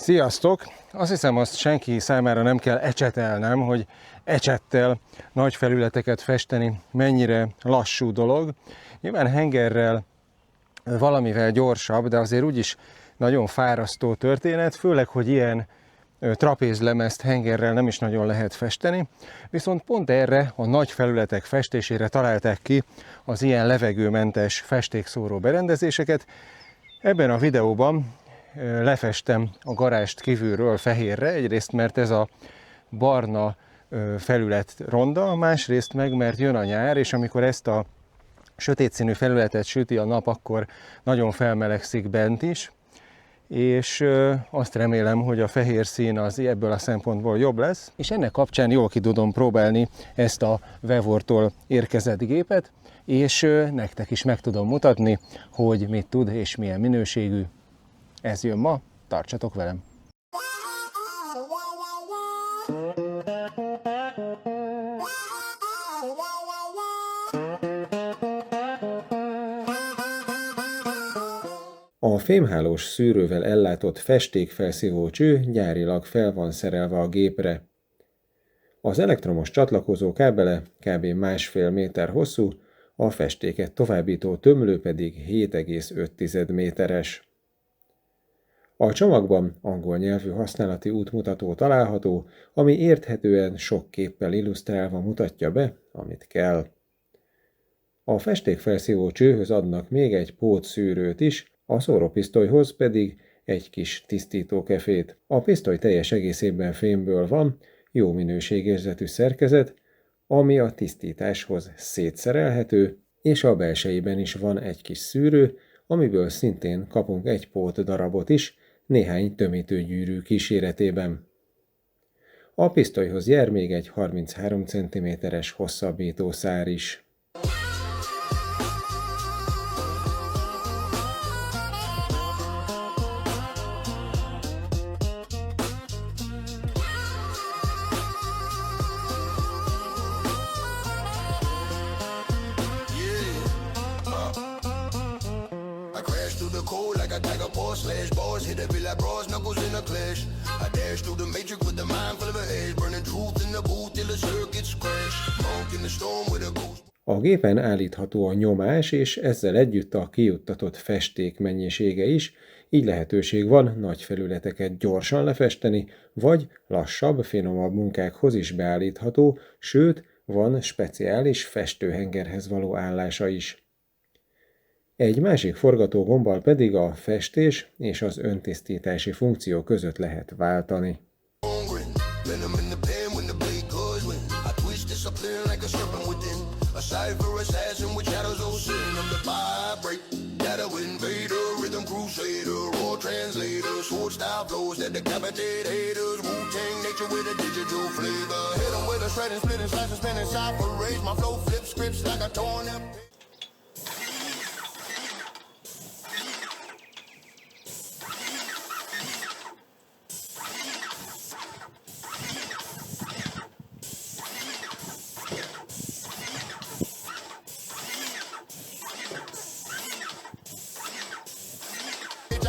Sziasztok! Azt hiszem, azt senki számára nem kell ecsetelnem, hogy ecsettel nagy felületeket festeni mennyire lassú dolog. Nyilván hengerrel valamivel gyorsabb, de azért úgyis nagyon fárasztó történet, főleg, hogy ilyen trapézlemezt hengerrel nem is nagyon lehet festeni. Viszont pont erre a nagy felületek festésére találták ki az ilyen levegőmentes festékszóró berendezéseket. Ebben a videóban lefestem a garást kívülről fehérre, egyrészt mert ez a barna felület ronda, másrészt meg mert jön a nyár, és amikor ezt a sötét színű felületet süti a nap, akkor nagyon felmelegszik bent is, és azt remélem, hogy a fehér szín az ebből a szempontból jobb lesz, és ennek kapcsán jól ki tudom próbálni ezt a Vevortól érkezett gépet, és nektek is meg tudom mutatni, hogy mit tud és milyen minőségű. Ez jön ma, tartsatok velem! A fémhálós szűrővel ellátott festékfelszívó cső gyárilag fel van szerelve a gépre. Az elektromos csatlakozó kábele kb. 1,5 méter hosszú, a festéket továbbító tömlő pedig 7,5 méteres. A csomagban angol nyelvű használati útmutató található, ami érthetően sok képpel illusztrálva mutatja be, amit kell. A festékfelszívó csőhöz adnak még egy pótszűrőt is, a szórópisztolyhoz pedig egy kis tisztítókefét. A pisztoly teljes egészében fémből van, jó minőségérzetű szerkezet, ami a tisztításhoz szétszerelhető, és a belsejében is van egy kis szűrő, amiből szintén kapunk egy pót darabot is, néhány tömítőgyűrű kíséretében. A pisztolyhoz jár még egy 33 cm-es hosszabbító szár is. A gépen állítható a nyomás, és ezzel együtt a kijuttatott festék mennyisége is, így lehetőség van nagy felületeket gyorsan lefesteni, vagy lassabb, finomabb munkákhoz is beállítható, sőt, van speciális festőhengerhez való állása is. Egy másik forgatógombbal pedig a festés és az öntisztítási funkció között lehet váltani.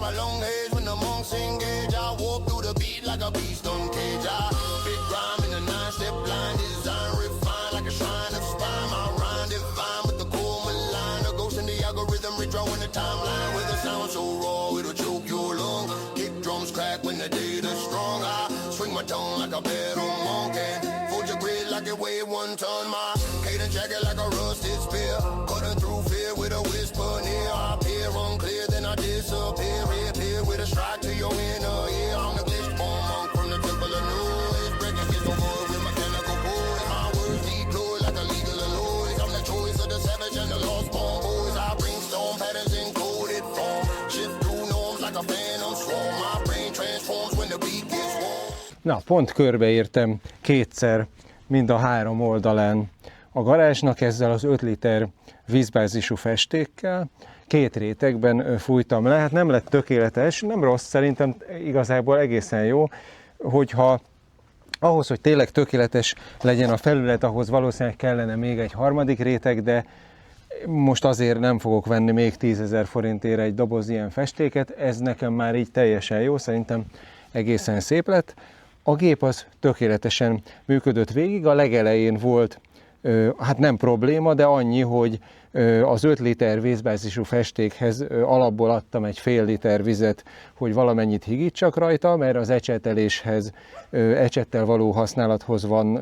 My long hair when the monks engage, I walk through the beat like a beast on cage. I big rhyme in a 9-step line, design refined like a shrine of spine. My rhyme divine with the cool malign, a ghost in the algorithm, redrawing the timeline with a sound so raw it'll choke your lung. Kick drums crack when the data's strong. I swing my tongue like a battle monk and fold your grid like it weighed 1 ton. My cadence jacket like a rusted spear, cutting through fear with a whisper near. I appear unclear, then I disappear. With a strike to your inner ear, I'm the glitch born monk from the temple of noise. Breaking his void with mechanical boys. My words deployed like a legal alloys. I'm the choice of the savage and the lost born boys. I bring storm patterns in coded form. Shift through norms like a phantom swarm. My brain transforms when the beat gets warm. Na, pont körbeértem kétszer mind a 3 oldalán a garázsnak ezzel az 5 liter vízbázisú festékkel. 2 rétegben fújtam le, hát nem lett tökéletes, nem rossz, szerintem igazából egészen jó, hogyha ahhoz, hogy tényleg tökéletes legyen a felület, ahhoz valószínűleg kellene még egy 3. réteg, de most azért nem fogok venni még 10 000 forintért egy doboz ilyen festéket, ez nekem már így teljesen jó, szerintem egészen szép lett. A gép az tökéletesen működött végig, a legelején volt hát nem probléma, de annyi, hogy az 5 liter vízbázisú festékhez alapból adtam egy fél liter vizet, hogy valamennyit higítsak rajta, mert az ecseteléshez, ecsettel való használathoz van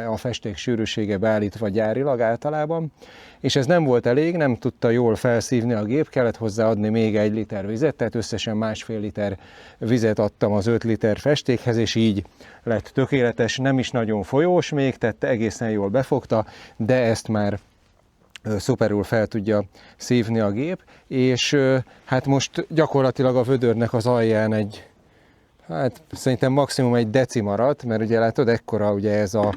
a festék sűrűsége beállítva gyárilag általában, és ez nem volt elég, nem tudta jól felszívni a gép, kellett hozzá adni még 1 liter vizet, tehát összesen 1,5 liter vizet adtam az 5 liter festékhez, és így lett tökéletes, nem is nagyon folyós még, tehát egészen jól befogta, de ezt már szuperul fel tudja szívni a gép, és hát most gyakorlatilag a vödörnek az alján hát szerintem maximum 1 deci maradt, mert ugye látod, ekkora ugye ez a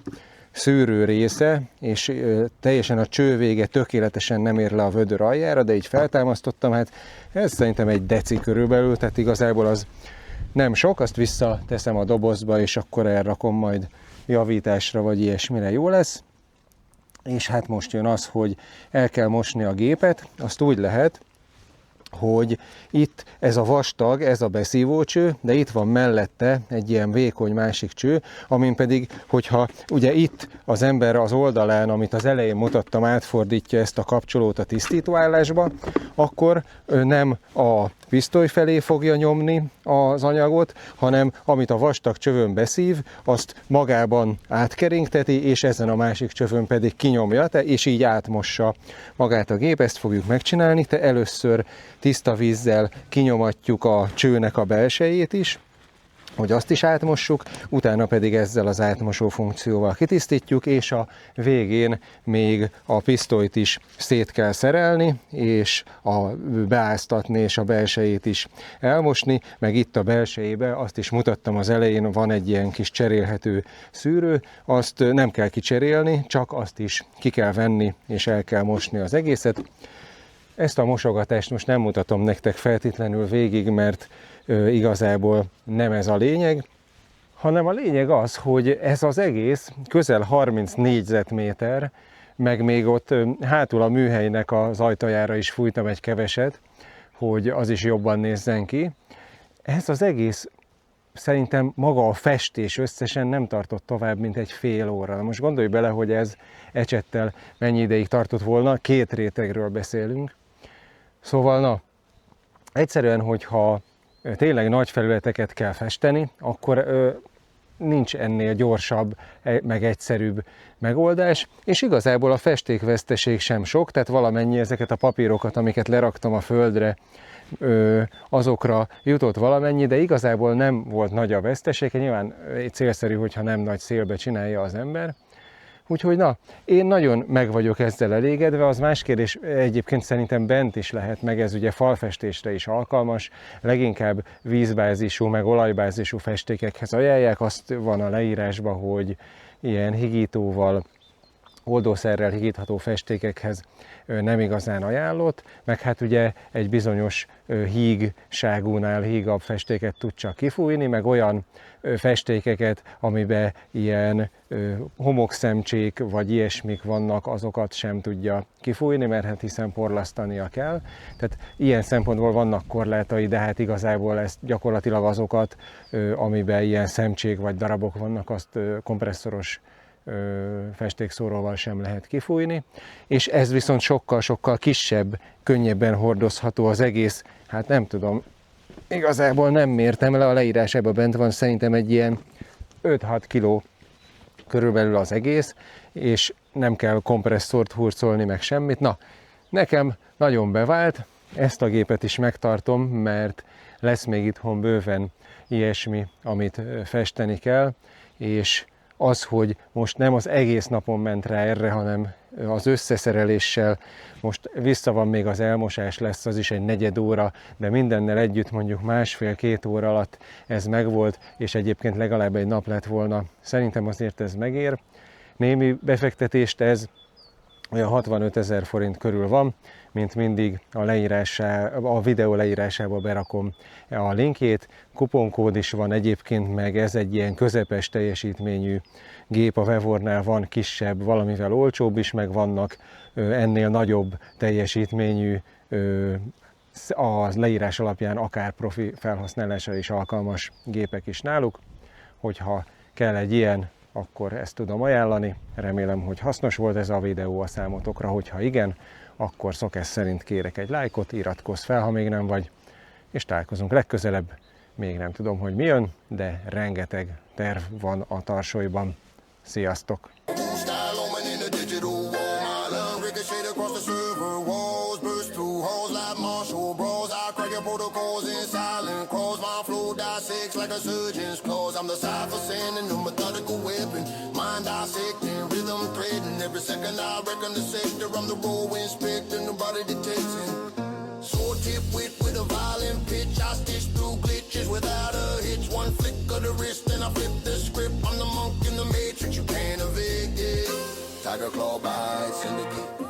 szűrő része, és teljesen a cső vége tökéletesen nem ér le a vödör aljára, de így feltámasztottam, hát ez szerintem 1 deci körülbelül, tehát igazából az nem sok, azt visszateszem a dobozba, és akkor elrakom majd javításra, vagy ilyesmire jó lesz. És hát most jön az, hogy el kell mosni a gépet, azt úgy lehet, hogy itt ez a vastag, ez a beszívócső, de itt van mellette egy ilyen vékony másik cső, amin pedig, hogyha ugye itt az ember az oldalán, amit az elején mutattam, átfordítja ezt a kapcsolót a tisztítóállásba, akkor nem a pisztoly felé fogja nyomni az anyagot, hanem amit a vastag csövön beszív, azt magában átkeringteti, és ezen a másik csövön pedig kinyomja, és így átmossa magát a gép. Ezt fogjuk megcsinálni, te először tiszta vízzel kinyomatjuk a csőnek a belsejét is, hogy azt is átmossuk, utána pedig ezzel az átmosó funkcióval kitisztítjuk, és a végén még a pisztolyt is szét kell szerelni, és beáztatni, és a belsejét is elmosni, meg itt a belsejébe, azt is mutattam az elején, van egy ilyen kis cserélhető szűrő, azt nem kell kicserélni, csak azt is ki kell venni, és el kell mosni az egészet. Ezt a mosogatást most nem mutatom nektek feltétlenül végig, mert igazából nem ez a lényeg, hanem a lényeg az, hogy ez az egész közel 30 négyzetméter, meg még ott hátul a műhelynek az ajtajára is fújtam egy keveset, hogy az is jobban nézzen ki. Ez az egész szerintem maga a festés összesen nem tartott tovább, mint egy fél óra. Na most gondolj bele, hogy ez ecsettel mennyi ideig tartott volna, 2 rétegről beszélünk. Szóval na, egyszerűen, hogyha tényleg nagy felületeket kell festeni, akkor nincs ennél gyorsabb, meg egyszerűbb megoldás, és igazából a festékveszteség sem sok, tehát valamennyi ezeket a papírokat, amiket leraktam a földre, azokra jutott valamennyi, de igazából nem volt nagy a veszteség, nyilván célszerű, hogyha nem nagy szélbe csinálja az ember. Úgyhogy na, én nagyon meg vagyok ezzel elégedve, az más kérdés, egyébként szerintem bent is lehet, meg ez ugye falfestésre is alkalmas, leginkább vízbázisú, meg olajbázisú festékekhez ajánlják, azt van a leírásban, hogy ilyen higítóval, oldószerrel higítható festékekhez nem igazán ajánlott, meg hát ugye egy bizonyos hígságúnál hígabb festéket tud csak kifújni, meg olyan festékeket, amiben ilyen homokszemcsék vagy ilyesmik vannak, azokat sem tudja kifújni, mert hát hiszen porlasztania kell. Tehát ilyen szempontból vannak korlátai, de hát igazából ezt gyakorlatilag azokat, amiben ilyen szemcsék vagy darabok vannak, azt kompresszoros festékszóróval sem lehet kifújni, és ez viszont sokkal-sokkal kisebb, könnyebben hordozható az egész, hát nem tudom, igazából nem mértem le, a leírásában bent van, szerintem egy ilyen 5-6 kg körülbelül az egész, és nem kell kompresszort hurcolni, meg semmit. Na, nekem nagyon bevált, ezt a gépet is megtartom, mert lesz még itthon bőven ilyesmi, amit festeni kell, és az, hogy most nem az egész napon ment rá erre, hanem az összeszereléssel, most vissza van még az elmosás, lesz az is egy negyed óra, de mindennel együtt mondjuk 1,5-2 óra alatt ez megvolt, és egyébként legalább egy nap lett volna. Szerintem azért ez megér. Némi befektetést ez olyan 65 000 forint körül van, mint mindig a videó leírásába berakom a linkjét. Kuponkód is van egyébként, meg ez egy ilyen közepes teljesítményű gép, a Vevornál van kisebb, valamivel olcsóbb is, meg vannak ennél nagyobb teljesítményű a leírás alapján akár profi felhasználásra is alkalmas gépek is náluk. Hogyha kell egy ilyen, akkor ezt tudom ajánlani. Remélem, hogy hasznos volt ez a videó a számotokra, hogyha igen, akkor szokás szerint kérek egy lájkot, iratkozz fel, ha még nem vagy, és találkozunk legközelebb. Még nem tudom, hogy mi jön, de rengeteg terv van a tarsolyban. Sziasztok! Style on me in the digital wall. My love ricochet across the server walls. Burst through halls like martial brawls. I crack your protocols in silent crawls. My flow dissects like a surgeon's claws. I'm the cipher sending a methodical weapon. Mind dissecting, rhythm threading. Every second I reckon the sector. I'm the row inspector, nobody detecting. Sword tip with a violent pitch. I stitch through glitches without a hitch. One flick of the wrist and I flip the script. I'm the monk in the matrix, you can't evict it. Tiger claw bites in the